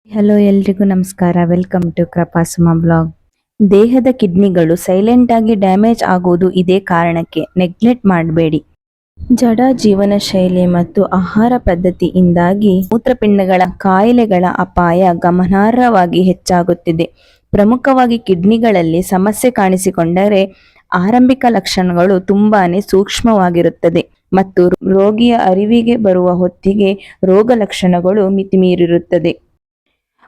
Hello ಎಲ್ರಿಗೂ ನಮಸ್ಕಾರ. Welcome to Krupasuma blog. ದೇಹದ ಕಿಡ್ನಿಗಳು ಸೈಲೆಂಟ್ ಆಗಿ ಡ್ಯಾಮೇಜ್ ಆಗುವುದು ಇದೇ ಕಾರಣಕ್ಕೆ. ನೆಗ್ಲೆಕ್ಟ್ ಮಾಡಬೇಡಿ. ಜಡ ಜೀವನ ಶೈಲಿ ಮತ್ತು ಆಹಾರ ಪದ್ಧತಿಯಿಂದಾಗಿ ಮೂತ್ರಪಿಂಡಗಳ ಕಾಯಿಲೆಗಳ ಅಪಾಯ ಗಮನಾರ್ಹವಾಗಿ ಹೆಚ್ಚಾಗುತ್ತಿದೆ. ಪ್ರಮುಖವಾಗಿ ಕಿಡ್ನಿಗಳಲ್ಲಿ ಸಮಸ್ಯೆ ಕಾಣಿಸಿಕೊಂಡರೆ ಆರಂಭಿಕ ಲಕ್ಷಣಗಳು ತುಂಬಾನೇ ಸೂಕ್ಷ್ಮವಾಗಿರುತ್ತದೆ ಮತ್ತು ರೋಗಿಯ ಅರಿವಿಗೆ ಬರುವ ಹೊತ್ತಿಗೆ ರೋಗ ಲಕ್ಷಣಗಳು ಮಿತಿಮೀರಿರುತ್ತದೆ.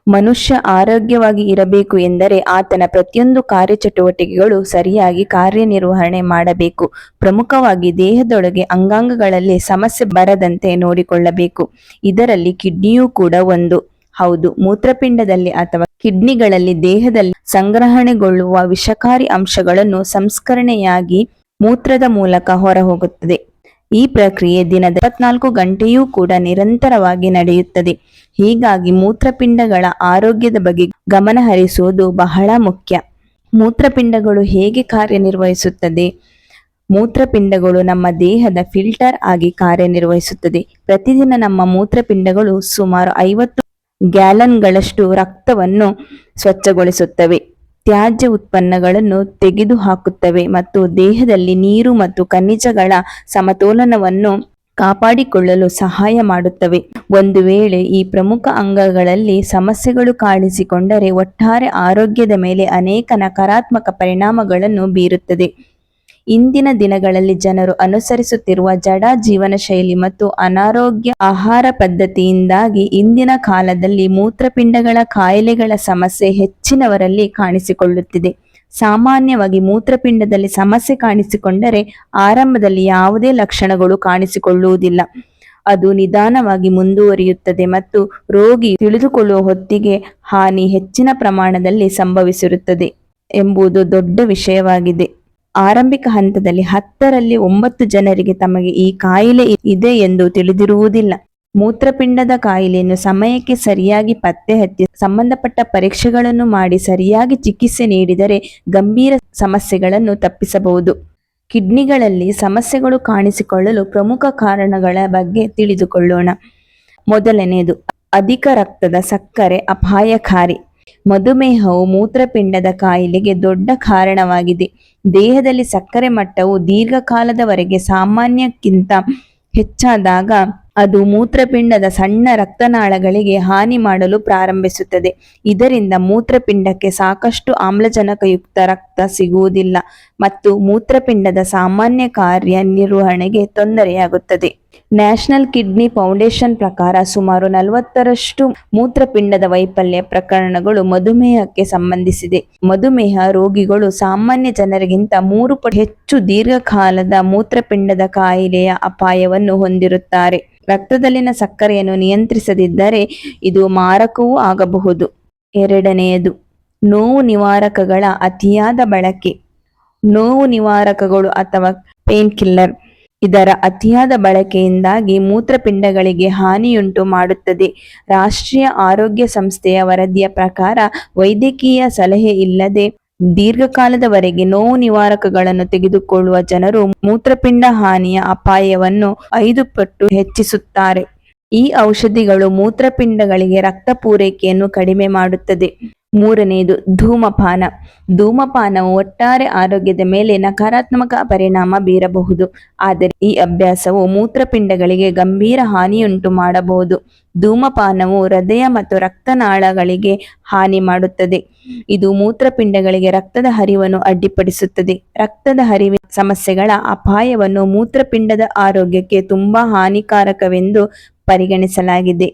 ಮನುಷ್ಯ ಆರೋಗ್ಯವಾಗಿ ಇರಬೇಕು ಎಂದರೆ ಆತನ ಪ್ರತಿಯೊಂದು ಕಾರ್ಯಚಟುವಟಿಕೆಗಳು ಸರಿಯಾಗಿ ಕಾರ್ಯನಿರ್ವಹಣೆ ಮಾಡಬೇಕು. ಪ್ರಮುಖವಾಗಿ ದೇಹದೊಳಗೆ ಅಂಗಾಂಗಗಳಲ್ಲಿ ಸಮಸ್ಯೆ ಬರದಂತೆ ನೋಡಿಕೊಳ್ಳಬೇಕು. ಇದರಲ್ಲಿ ಕಿಡ್ನಿಯೂ ಕೂಡ ಒಂದು. ಹೌದು, ಮೂತ್ರಪಿಂಡದಲ್ಲಿ ಅಥವಾ ಕಿಡ್ನಿಗಳಲ್ಲಿ ದೇಹದಲ್ಲಿ ಸಂಗ್ರಹಣೆಗೊಳ್ಳುವ ವಿಷಕಾರಿ ಅಂಶಗಳನ್ನು ಸಂಸ್ಕರಣೆಯಾಗಿ ಮೂತ್ರದ ಮೂಲಕ ಹೊರಹೋಗುತ್ತದೆ. ಈ ಪ್ರಕ್ರಿಯೆ ದಿನದ 24 ಗಂಟೆಯೂ ಕೂಡ ನಿರಂತರವಾಗಿ ನಡೆಯುತ್ತದೆ. ಹೀಗಾಗಿ ಮೂತ್ರಪಿಂಡಗಳ ಆರೋಗ್ಯದ ಬಗ್ಗೆ ಗಮನ ಹರಿಸುವುದು ಬಹಳ ಮುಖ್ಯ. ಮೂತ್ರಪಿಂಡಗಳು ಹೇಗೆ ಕಾರ್ಯನಿರ್ವಹಿಸುತ್ತದೆ? ಮೂತ್ರಪಿಂಡಗಳು ನಮ್ಮ ದೇಹದ ಫಿಲ್ಟರ್ ಆಗಿ ಕಾರ್ಯನಿರ್ವಹಿಸುತ್ತದೆ. ಪ್ರತಿದಿನ ನಮ್ಮ ಮೂತ್ರಪಿಂಡಗಳು ಸುಮಾರು 50 ಗ್ಯಾಲನ್ಗಳಷ್ಟು ರಕ್ತವನ್ನು ಸ್ವಚ್ಛಗೊಳಿಸುತ್ತವೆ, ತ್ಯಾಜ್ಯ ಉತ್ಪನ್ನಗಳನ್ನು ತೆಗೆದುಹಾಕುತ್ತವೆ ಮತ್ತು ದೇಹದಲ್ಲಿ ನೀರು ಮತ್ತು ಖನಿಜಗಳ ಸಮತೋಲನವನ್ನು ಕಾಪಾಡಿಕೊಳ್ಳಲು ಸಹಾಯ ಮಾಡುತ್ತವೆ. ಒಂದು ವೇಳೆ ಈ ಪ್ರಮುಖ ಅಂಗಗಳಲ್ಲಿ ಸಮಸ್ಯೆಗಳು ಕಾಣಿಸಿಕೊಂಡರೆ ಒಟ್ಟಾರೆ ಆರೋಗ್ಯದ ಮೇಲೆ ಅನೇಕ ನಕಾರಾತ್ಮಕ ಪರಿಣಾಮಗಳನ್ನು ಬೀರುತ್ತದೆ. ಇಂದಿನ ದಿನಗಳಲ್ಲಿ ಜನರು ಅನುಸರಿಸುತ್ತಿರುವ ಜಡ ಜೀವನ ಶೈಲಿ ಮತ್ತು ಅನಾರೋಗ್ಯ ಆಹಾರ ಪದ್ಧತಿಯಿಂದಾಗಿ ಇಂದಿನ ಕಾಲದಲ್ಲಿ ಮೂತ್ರಪಿಂಡಗಳ ಕಾಯಿಲೆಗಳ ಸಮಸ್ಯೆ ಹೆಚ್ಚಿನವರಲ್ಲಿ ಕಾಣಿಸಿಕೊಳ್ಳುತ್ತಿದೆ. ಸಾಮಾನ್ಯವಾಗಿ ಮೂತ್ರಪಿಂಡದಲ್ಲಿ ಸಮಸ್ಯೆ ಕಾಣಿಸಿಕೊಂಡರೆ ಆರಂಭದಲ್ಲಿ ಯಾವುದೇ ಲಕ್ಷಣಗಳು ಕಾಣಿಸಿಕೊಳ್ಳುವುದಿಲ್ಲ. ಅದು ನಿಧಾನವಾಗಿ ಮುಂದುವರಿಯುತ್ತದೆ ಮತ್ತು ರೋಗಿ ತಿಳಿದುಕೊಳ್ಳುವ ಹೊತ್ತಿಗೆ ಹಾನಿ ಹೆಚ್ಚಿನ ಪ್ರಮಾಣದಲ್ಲಿ ಸಂಭವಿಸಿರುತ್ತದೆ ಎಂಬುದು ದೊಡ್ಡ ವಿಷಯವಾಗಿದೆ. ಆರಂಭಿಕ ಹಂತದಲ್ಲಿ 10ರಲ್ಲಿ 9 ಜನರಿಗೆ ತಮಗೆ ಈ ಕಾಯಿಲೆ ಇದೆ ಎಂದು ತಿಳಿದಿರುವುದಿಲ್ಲ. ಮೂತ್ರಪಿಂಡದ ಕಾಯಿಲೆಯನ್ನು ಸಮಯಕ್ಕೆ ಸರಿಯಾಗಿ ಪತ್ತೆ ಹಚ್ಚಿ ಸಂಬಂಧಪಟ್ಟ ಪರೀಕ್ಷೆಗಳನ್ನು ಮಾಡಿ ಸರಿಯಾಗಿ ಚಿಕಿತ್ಸೆ ನೀಡಿದರೆ ಗಂಭೀರ ಸಮಸ್ಯೆಗಳನ್ನು ತಪ್ಪಿಸಬಹುದು. ಕಿಡ್ನಿಗಳಲ್ಲಿ ಸಮಸ್ಯೆಗಳು ಕಾಣಿಸಿಕೊಳ್ಳಲು ಪ್ರಮುಖ ಕಾರಣಗಳ ಬಗ್ಗೆ ತಿಳಿದುಕೊಳ್ಳೋಣ. ಮೊದಲನೆಯದು, ಅಧಿಕ ರಕ್ತದ ಸಕ್ಕರೆ ಅಪಾಯಕಾರಿ. ಮಧುಮೇಹವು ಮೂತ್ರಪಿಂಡದ ಕಾಯಿಲೆಗೆ ದೊಡ್ಡ ಕಾರಣವಾಗಿದೆ. ದೇಹದಲ್ಲಿ ಸಕ್ಕರೆ ಮಟ್ಟವು ದೀರ್ಘಕಾಲದವರೆಗೆ ಸಾಮಾನ್ಯಕ್ಕಿಂತ ಹೆಚ್ಚಾದಾಗ ಅದು ಮೂತ್ರಪಿಂಡದ ಸಣ್ಣ ರಕ್ತನಾಳಗಳಿಗೆ ಹಾನಿ ಮಾಡಲು ಪ್ರಾರಂಭಿಸುತ್ತದೆ. ಇದರಿಂದ ಮೂತ್ರಪಿಂಡಕ್ಕೆ ಸಾಕಷ್ಟು ಆಮ್ಲಜನಕಯುಕ್ತ ರಕ್ತ ಸಿಗುವುದಿಲ್ಲ ಮತ್ತು ಮೂತ್ರಪಿಂಡದ ಸಾಮಾನ್ಯ ಕಾರ್ಯ ನಿರ್ವಹಣೆಗೆ ತೊಂದರೆಯಾಗುತ್ತದೆ. ನ್ಯಾಷನಲ್ ಕಿಡ್ನಿ ಫೌಂಡೇಶನ್ ಪ್ರಕಾರ ಸುಮಾರು 40ರಷ್ಟು ಮೂತ್ರಪಿಂಡದ ವೈಫಲ್ಯ ಪ್ರಕರಣಗಳು ಮಧುಮೇಹಕ್ಕೆ ಸಂಬಂಧಿಸಿದೆ. ಮಧುಮೇಹ ರೋಗಿಗಳು ಸಾಮಾನ್ಯ ಜನರಿಗಿಂತ 3 ಪಟ್ಟು ಹೆಚ್ಚು ದೀರ್ಘಕಾಲದ ಮೂತ್ರಪಿಂಡದ ಕಾಯಿಲೆಯ ಅಪಾಯವನ್ನು ಹೊಂದಿರುತ್ತಾರೆ. ರಕ್ತದಲ್ಲಿನ ಸಕ್ಕರೆಯನ್ನು ನಿಯಂತ್ರಿಸದಿದ್ದರೆ ಇದು ಮಾರಕವೂ ಆಗಬಹುದು. ಎರಡನೆಯದು, ನೋವು ನಿವಾರಕಗಳ ಅತಿಯಾದ ಬಳಕೆ. ನೋವು ನಿವಾರಕಗಳು ಅಥವಾ ಪೇನ್ ಕಿಲ್ಲರ್ ಇದರ ಅತಿಯಾದ ಬಳಕೆಯಿಂದಾಗಿ ಮೂತ್ರಪಿಂಡಗಳಿಗೆ ಹಾನಿಯುಂಟು ಮಾಡುತ್ತದೆ. ರಾಷ್ಟ್ರೀಯ ಆರೋಗ್ಯ ಸಂಸ್ಥೆಯ ವರದಿಯ ಪ್ರಕಾರ ವೈದ್ಯಕೀಯ ಸಲಹೆ ಇಲ್ಲದೆ ದೀರ್ಘಕಾಲದವರೆಗೆ ನೋವು ನಿವಾರಕಗಳನ್ನು ತೆಗೆದುಕೊಳ್ಳುವ ಜನರು ಮೂತ್ರಪಿಂಡ ಹಾನಿಯ ಅಪಾಯವನ್ನು 5 ಪಟ್ಟು ಹೆಚ್ಚಿಸುತ್ತಾರೆ. ಈ ಔಷಧಿಗಳು ಮೂತ್ರಪಿಂಡಗಳಿಗೆ ರಕ್ತ ಪೂರೈಕೆಯನ್ನು ಕಡಿಮೆ ಮಾಡುತ್ತದೆ. ಮೂರನೆಯದು, ಧೂಮಪಾನ. ಧೂಮಪಾನವು ಒಟ್ಟಾರೆ ಆರೋಗ್ಯದ ಮೇಲೆ ನಕಾರಾತ್ಮಕ ಪರಿಣಾಮ ಬೀರಬಹುದು, ಆದರೆ ಈ ಅಭ್ಯಾಸವು ಮೂತ್ರಪಿಂಡಗಳಿಗೆ ಗಂಭೀರ ಹಾನಿಯುಂಟು ಮಾಡಬಹುದು. ಧೂಮಪಾನವು ಹೃದಯ ಮತ್ತು ರಕ್ತನಾಳಗಳಿಗೆ ಹಾನಿ ಮಾಡುತ್ತದೆ. ಇದು ಮೂತ್ರಪಿಂಡಗಳಿಗೆ ರಕ್ತದ ಹರಿವನ್ನು ಅಡ್ಡಿಪಡಿಸುತ್ತದೆ. ರಕ್ತದ ಹರಿವಿನ ಸಮಸ್ಯೆಗಳ ಅಪಾಯವನ್ನು ಮೂತ್ರಪಿಂಡದ ಆರೋಗ್ಯಕ್ಕೆ ತುಂಬಾ ಹಾನಿಕಾರಕವೆಂದು ಪರಿಗಣಿಸಲಾಗಿದೆ.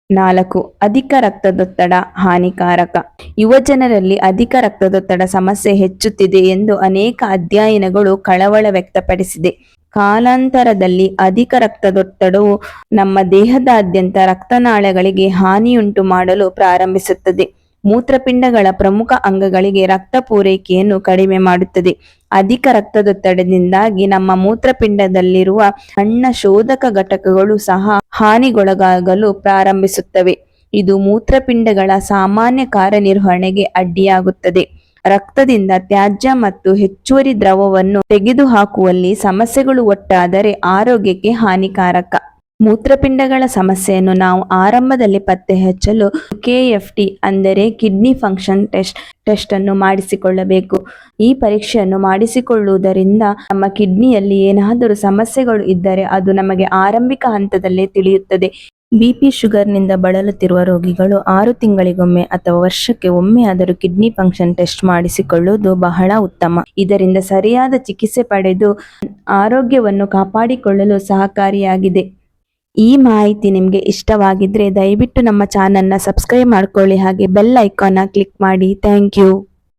4. ಅಧಿಕ ರಕ್ತದೊತ್ತಡ ಹಾನಿಕಾರಕ. ಯುವಜನರಲ್ಲಿ ಅಧಿಕ ರಕ್ತದೊತ್ತಡ ಸಮಸ್ಯೆ ಹೆಚ್ಚುತ್ತಿದೆ ಎಂದು ಅನೇಕ ಅಧ್ಯಯನಗಳು ಕಳವಳ ವ್ಯಕ್ತಪಡಿಸಿದೆ. ಕಾಲಾಂತರದಲ್ಲಿ ಅಧಿಕ ರಕ್ತದೊತ್ತಡವು ನಮ್ಮ ದೇಹದಾದ್ಯಂತ ರಕ್ತನಾಳಗಳಿಗೆ ಹಾನಿಯುಂಟು ಮಾಡಲು ಪ್ರಾರಂಭಿಸುತ್ತದೆ. ಮೂತ್ರಪಿಂಡಗಳ ಪ್ರಮುಖ ಅಂಗಗಳಿಗೆ ರಕ್ತ ಪೂರೈಕೆಯನ್ನು ಕಡಿಮೆ ಮಾಡುತ್ತದೆ. ಅಧಿಕ ರಕ್ತದೊತ್ತಡದಿಂದಾಗಿ ನಮ್ಮ ಮೂತ್ರಪಿಂಡದಲ್ಲಿರುವ ಸಣ್ಣ ಶೋಧಕ ಘಟಕಗಳು ಸಹ ಹಾನಿಗೊಳಗಾಗಲು ಪ್ರಾರಂಭಿಸುತ್ತವೆ. ಇದು ಮೂತ್ರಪಿಂಡಗಳ ಸಾಮಾನ್ಯ ಕಾರ್ಯನಿರ್ವಹಣೆಗೆ ಅಡ್ಡಿಯಾಗುತ್ತದೆ. ರಕ್ತದಿಂದ ತ್ಯಾಜ್ಯ ಮತ್ತು ಹೆಚ್ಚುವರಿ ದ್ರವವನ್ನು ತೆಗೆದುಹಾಕುವಲ್ಲಿ ಸಮಸ್ಯೆಗಳು ಒಟ್ಟಾದರೆ ಆರೋಗ್ಯಕ್ಕೆ ಹಾನಿಕಾರಕ. ಮೂತ್ರಪಿಂಡಗಳ ಸಮಸ್ಯೆಯನ್ನು ನಾವು ಆರಂಭದಲ್ಲಿ ಪತ್ತೆ ಹಚ್ಚಲು KFT ಅಂದರೆ ಕಿಡ್ನಿ ಫಂಕ್ಷನ್ ಟೆಸ್ಟ್ ಅನ್ನು ಮಾಡಿಸಿಕೊಳ್ಳಬೇಕು. ಈ ಪರೀಕ್ಷೆಯನ್ನು ಮಾಡಿಸಿಕೊಳ್ಳುವುದರಿಂದ ನಮ್ಮ ಕಿಡ್ನಿಯಲ್ಲಿ ಏನಾದರೂ ಸಮಸ್ಯೆಗಳು ಇದ್ದರೆ ಅದು ನಮಗೆ ಆರಂಭಿಕ ಹಂತದಲ್ಲೇ ತಿಳಿಯುತ್ತದೆ. BP ಶುಗರ್ನಿಂದ ಬಳಲುತ್ತಿರುವ ರೋಗಿಗಳು 6 ತಿಂಗಳಿಗೊಮ್ಮೆ ಅಥವಾ ವರ್ಷಕ್ಕೆ ಒಮ್ಮೆ ಆದರೂ ಕಿಡ್ನಿ ಫಂಕ್ಷನ್ ಟೆಸ್ಟ್ ಮಾಡಿಸಿಕೊಳ್ಳುವುದು ಬಹಳ ಉತ್ತಮ. ಇದರಿಂದ ಸರಿಯಾದ ಚಿಕಿತ್ಸೆ ಪಡೆದು ಆರೋಗ್ಯವನ್ನು ಕಾಪಾಡಿಕೊಳ್ಳಲು ಸಹಕಾರಿಯಾಗಿದೆ. ಈ ಮಾಹಿತಿ ನಿಮಗೆ ಇಷ್ಟವಾಗಿದ್ರೆ ದಯವಿಟ್ಟು ನಮ್ಮ ಚಾನಲ್ನ ಸಬ್ಸ್ಕ್ರೈಬ್ ಮಾಡ್ಕೊಳ್ಳಿ, ಹಾಗೆ ಬೆಲ್ ಐಕಾನ್ನ ಕ್ಲಿಕ್ ಮಾಡಿ. Thank you.